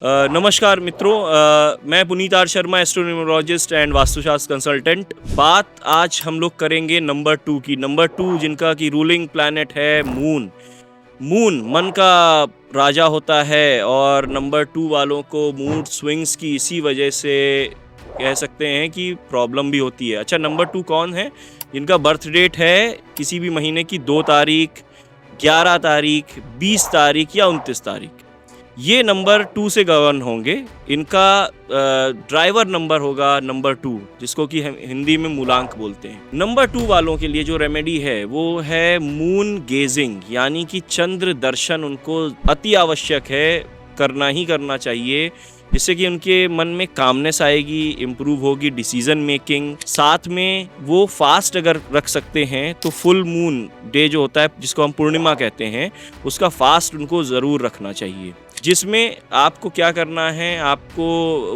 नमस्कार मित्रों, मैं Puneet R Sharma, astronumerologist and vastushastra consultant. बात आज हम लोग करेंगे नंबर 2 की। नंबर 2 जिनका कि रूलिंग प्लैनेट है मून। मून मन का राजा होता है और नंबर 2 वालों को मूड स्विंग्स की इसी वजह से कह सकते हैं कि प्रॉब्लम भी होती है। अच्छा, नंबर 2 कौन है? जिनका बर्थ डेट है किसी भी महीने की 2 तारीख, 11 तारीख, 20 तारीख या 29 तारीख, ये नंबर 2 से गवर्न होंगे। इनका ड्राइवर नंबर होगा नंबर 2, जिसको कि हम हिंदी में मूलांक बोलते हैं। नंबर 2 वालों के लिए जो रेमेडी है वो है मून गेजिंग, यानी कि चंद्र दर्शन उनको अति आवश्यक है, करना ही करना चाहिए, जिससे कि उनके मन में कामनेस आएगी, इम्प्रूव होगी डिसीजन मेकिंग। साथ में वो फास्ट अगर रख सकते हैं तो फुल मून डे जो होता है, जिसको हम पूर्णिमा कहते हैं, उसका फास्ट उनको ज़रूर रखना चाहिए, जिसमें आपको क्या करना है, आपको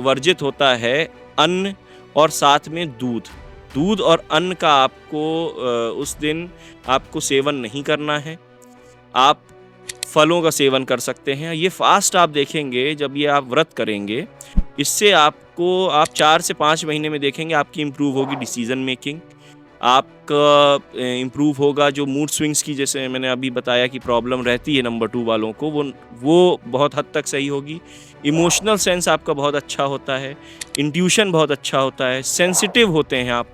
वर्जित होता है अन्न और साथ में दूध। दूध और अन्न का आपको उस दिन आपको सेवन नहीं करना है। आप फलों का सेवन कर सकते हैं। ये फास्ट आप देखेंगे, जब ये आप व्रत करेंगे, इससे आप 4 से 5 महीने में देखेंगे आपकी इम्प्रूव होगी डिसीजन मेकिंग, आपका इम्प्रूव होगा जो मूड स्विंग्स की, जैसे मैंने अभी बताया कि प्रॉब्लम रहती है नंबर 2 वालों को, वो बहुत हद तक सही होगी। इमोशनल सेंस आपका बहुत अच्छा होता है, इंट्यूशन बहुत अच्छा होता है, सेंसिटिव होते हैं आप।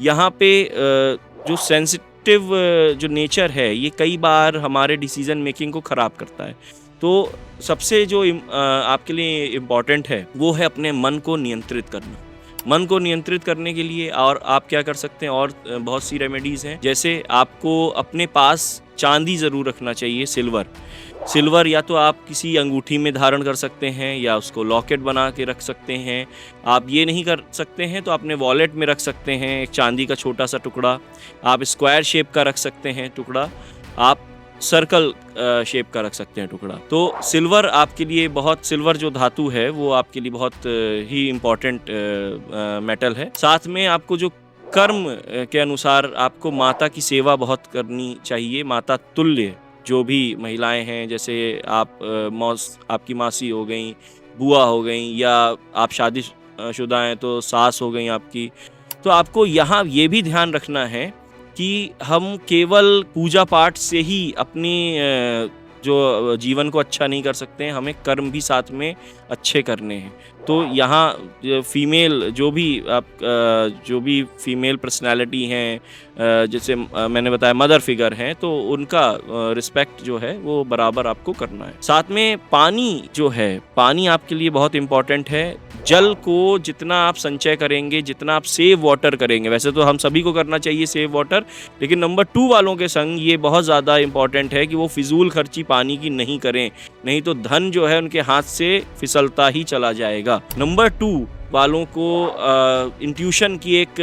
यहाँ पे जो सेंसिटिव जो नेचर है, ये कई बार हमारे डिसीजन मेकिंग को ख़राब करता है। तो सबसे जो आपके लिए इम्पॉर्टेंट है वो है अपने मन को नियंत्रित करना। मन को नियंत्रित करने के लिए और आप क्या कर सकते हैं, और बहुत सी रेमेडीज़ हैं। जैसे आपको अपने पास चांदी ज़रूर रखना चाहिए, सिल्वर या तो आप किसी अंगूठी में धारण कर सकते हैं या उसको लॉकेट बना के रख सकते हैं। आप ये नहीं कर सकते हैं तो अपने वॉलेट में रख सकते हैं एक चांदी का छोटा सा टुकड़ा। आप स्क्वायर शेप का रख सकते हैं टुकड़ा, आप सर्कल शेप का रख सकते हैं टुकड़ा। तो सिल्वर आपके लिए सिल्वर जो धातु है वो आपके लिए बहुत ही इम्पॉर्टेंट मेटल है। साथ में आपको जो कर्म के अनुसार आपको माता की सेवा बहुत करनी चाहिए। माता तुल्य जो भी महिलाएं हैं, जैसे आपकी मासी हो गई, बुआ हो गई, या आप शादीशुदा हैं तो सास हो गई आपकी। तो आपको यहाँ ये भी ध्यान रखना है कि हम केवल पूजा पाठ से ही अपनी जो जीवन को अच्छा नहीं कर सकते हैं, हमें कर्म भी साथ में अच्छे करने हैं। तो यहाँ फीमेल जो भी फीमेल पर्सनालिटी हैं, जैसे मैंने बताया मदर फिगर हैं, तो उनका रिस्पेक्ट जो है वो बराबर आपको करना है। साथ में पानी जो है, पानी आपके लिए बहुत इम्पॉर्टेंट है। जल को जितना आप संचय करेंगे, जितना आप सेव वाटर करेंगे, वैसे तो हम सभी को करना चाहिए सेव वाटर, लेकिन नंबर 2 वालों के संग ये बहुत ज़्यादा इम्पॉर्टेंट है कि वो फिजूल खर्ची पानी की नहीं करें, नहीं तो धन जो है उनके हाथ से फिसलता ही चला जाएगा। नंबर 2 वालों को इंट्यूशन की एक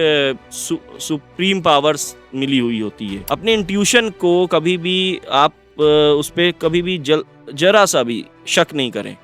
सुप्रीम पावर्स मिली हुई होती है। अपने इंट्यूशन को कभी भी आप उस पर कभी भी जरा सा भी शक नहीं करें।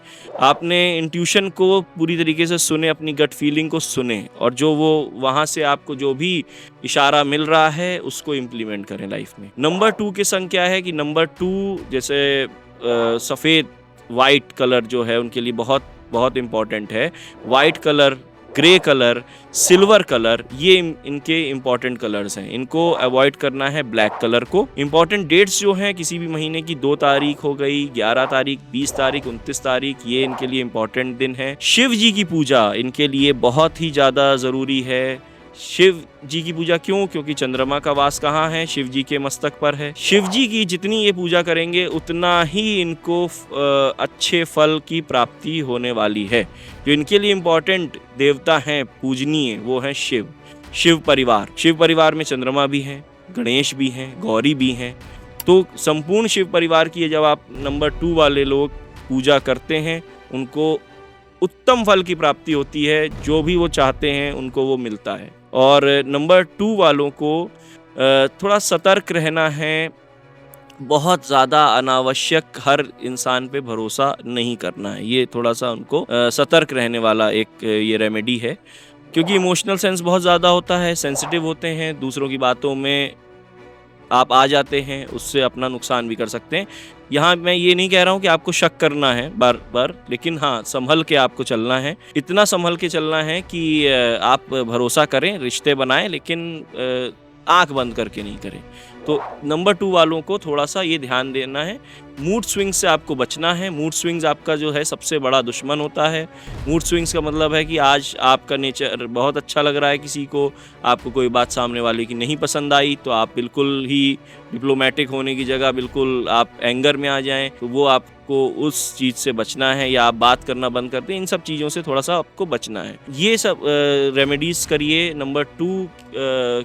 आपने इंट्यूशन को पूरी तरीके से सुने, अपनी गट फीलिंग को सुने, और जो वो वहाँ से आपको जो भी इशारा मिल रहा है उसको इम्प्लीमेंट करें लाइफ में। नंबर 2 के संग क्या है कि नंबर 2 जैसे सफ़ेद वाइट कलर जो है उनके लिए बहुत बहुत इम्पॉर्टेंट है। White colour, grey colour, silver colour, ये इनके इम्पॉर्टेंट कलर्स हैं। इनको अवॉइड करना है ब्लैक कलर को। इम्पॉर्टेंट डेट्स जो हैं किसी भी महीने की 2 तारीख हो गई, 11 तारीख, 20 तारीख, 29 तारीख, ये इनके लिए इम्पॉर्टेंट दिन है। शिव जी की पूजा इनके लिए बहुत ही ज़्यादा ज़रूरी है। शिव जी की पूजा क्यों? क्योंकि चंद्रमा का वास कहाँ है? शिव जी के मस्तक पर है। शिव जी की जितनी ये पूजा करेंगे उतना ही इनको अच्छे फल की प्राप्ति होने वाली है। जो इनके लिए इम्पोर्टेंट देवता हैं पूजनीय, वो हैं शिव परिवार में चंद्रमा भी हैं, गणेश भी हैं, गौरी भी हैं। तो संपूर्ण शिव परिवार की जब आप नंबर 2 वाले लोग पूजा करते हैं, उनको उत्तम फल की प्राप्ति होती है। जो भी वो चाहते हैं उनको वो मिलता है। और नंबर 2 वालों को थोड़ा सतर्क रहना है। बहुत ज़्यादा अनावश्यक हर इंसान पे भरोसा नहीं करना है। ये थोड़ा सा उनको सतर्क रहने वाला एक ये रेमेडी है, क्योंकि इमोशनल सेंस बहुत ज़्यादा होता है, सेंसिटिव होते हैं, दूसरों की बातों में आप आ जाते हैं उससे अपना नुकसान भी कर सकते हैं। यहाँ मैं ये नहीं कह रहा हूँ कि आपको शक करना है बार बार, लेकिन हाँ संभल के आपको चलना है। इतना संभल के चलना है कि आप भरोसा करें, रिश्ते बनाएं, लेकिन आंख बंद करके नहीं करें। तो नंबर 2 वालों को थोड़ा सा ये ध्यान देना है, मूड स्विंग्स से आपको बचना है। मूड स्विंग्स आपका जो है सबसे बड़ा दुश्मन होता है। मूड स्विंग्स का मतलब है कि आज आपका नेचर बहुत अच्छा लग रहा है किसी को, आपको कोई बात सामने वाले की नहीं पसंद आई तो आप बिल्कुल ही डिप्लोमेटिक होने की जगह बिल्कुल आप एंगर में आ जाएं, तो वो आपको उस चीज़ से बचना है, या आप बात करना बंद कर दें। इन सब चीज़ों से थोड़ा सा आपको बचना है। ये सब रेमेडीज़ करिए नंबर 2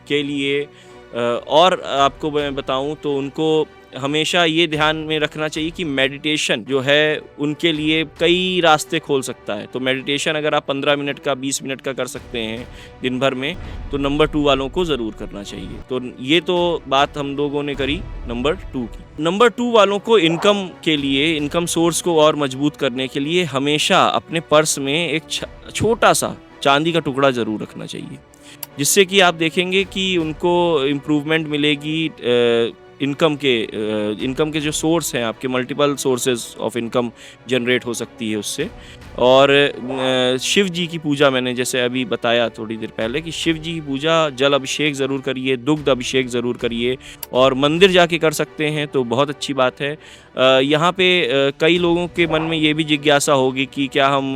के लिए। और आपको मैं बताऊं तो उनको हमेशा ये ध्यान में रखना चाहिए कि मेडिटेशन जो है उनके लिए कई रास्ते खोल सकता है। तो मेडिटेशन अगर आप 15 मिनट का 20 मिनट का कर सकते हैं दिन भर में, तो नंबर 2 वालों को ज़रूर करना चाहिए। तो ये तो बात हम लोगों ने करी नंबर 2 की। नंबर 2 वालों को इनकम के लिए, इनकम सोर्स को और मजबूत करने के लिए हमेशा अपने पर्स में एक छोटा सा चांदी का टुकड़ा ज़रूर रखना चाहिए, जिससे कि आप देखेंगे कि उनको इम्प्रूवमेंट मिलेगी। इनकम के जो सोर्स हैं आपके, multiple sources of income generate हो सकती है उससे। और शिव जी की पूजा, मैंने जैसे अभी बताया थोड़ी देर पहले कि शिव जी की पूजा, जल अभिषेक ज़रूर करिए, दुग्ध अभिषेक ज़रूर करिए, और मंदिर जाके कर सकते हैं तो बहुत अच्छी बात है। यहाँ पे कई लोगों के मन में ये भी जिज्ञासा होगी कि क्या हम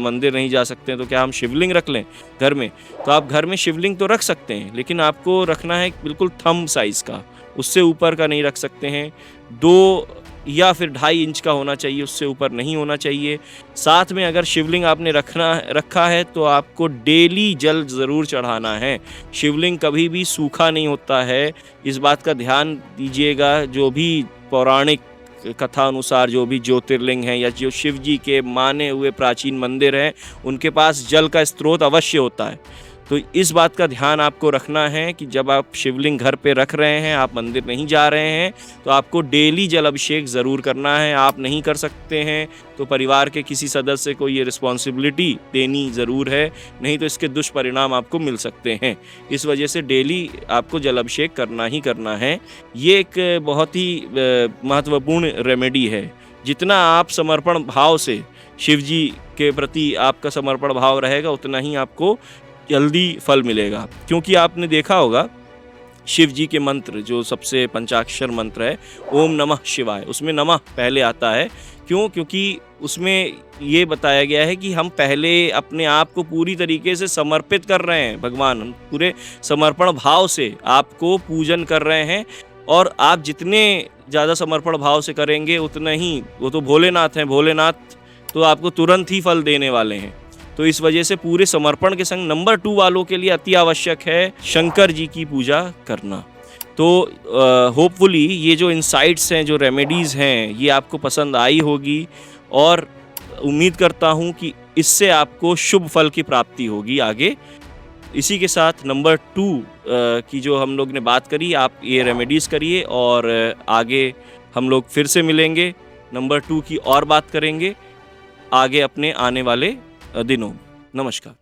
मंदिर नहीं जा सकते हैं, तो क्या हम शिवलिंग रख लें घर में? तो आप घर में शिवलिंग तो रख सकते हैं, लेकिन आपको रखना है बिल्कुल थंब साइज़ का, उससे ऊपर का नहीं रख सकते हैं। 2 या फिर 2.5 इंच का होना चाहिए, उससे ऊपर नहीं होना चाहिए। साथ में अगर शिवलिंग आपने रखा है तो आपको डेली जल ज़रूर चढ़ाना है। शिवलिंग कभी भी सूखा नहीं होता है, इस बात का ध्यान दीजिएगा। जो भी पौराणिक कथा अनुसार जो भी ज्योतिर्लिंग हैं या जो शिव जी के माने हुए प्राचीन मंदिर हैं, उनके पास जल का स्रोत अवश्य होता है। तो इस बात का ध्यान आपको रखना है कि जब आप शिवलिंग घर पे रख रहे हैं, आप मंदिर नहीं जा रहे हैं, तो आपको डेली जल अभिषेक ज़रूर करना है। आप नहीं कर सकते हैं तो परिवार के किसी सदस्य को ये रिस्पॉन्सिबिलिटी देनी ज़रूर है, नहीं तो इसके दुष्परिणाम आपको मिल सकते हैं। इस वजह से डेली आपको जल अभिषेक करना ही करना है। ये एक बहुत ही महत्वपूर्ण रेमेडी है। जितना आप समर्पण भाव से शिव जी के प्रति आपका समर्पण भाव रहेगा, उतना ही आपको जल्दी फल मिलेगा। क्योंकि आपने देखा होगा शिव जी के मंत्र, जो सबसे पंचाक्षर मंत्र है ओम नमः शिवाय, उसमें नमः पहले आता है। क्यों? क्योंकि उसमें ये बताया गया है कि हम पहले अपने आप को पूरी तरीके से समर्पित कर रहे हैं भगवान, हम पूरे समर्पण भाव से आपको पूजन कर रहे हैं। और आप जितने ज़्यादा समर्पण भाव से करेंगे उतना ही, वो तो भोलेनाथ हैं, भोलेनाथ तो आपको तुरंत ही फल देने वाले हैं। तो इस वजह से पूरे समर्पण के संग नंबर 2 वालों के लिए अति आवश्यक है शंकर जी की पूजा करना। तो होपफुली ये जो इंसाइट्स हैं, जो रेमेडीज़ हैं, ये आपको पसंद आई होगी, और उम्मीद करता हूँ कि इससे आपको शुभ फल की प्राप्ति होगी आगे। इसी के साथ नंबर 2 की जो हम लोग ने बात करी, आप ये रेमेडीज़ करिए, और आगे हम लोग फिर से मिलेंगे, नंबर 2 की और बात करेंगे आगे अपने आने वाले दिनों। नमस्कार।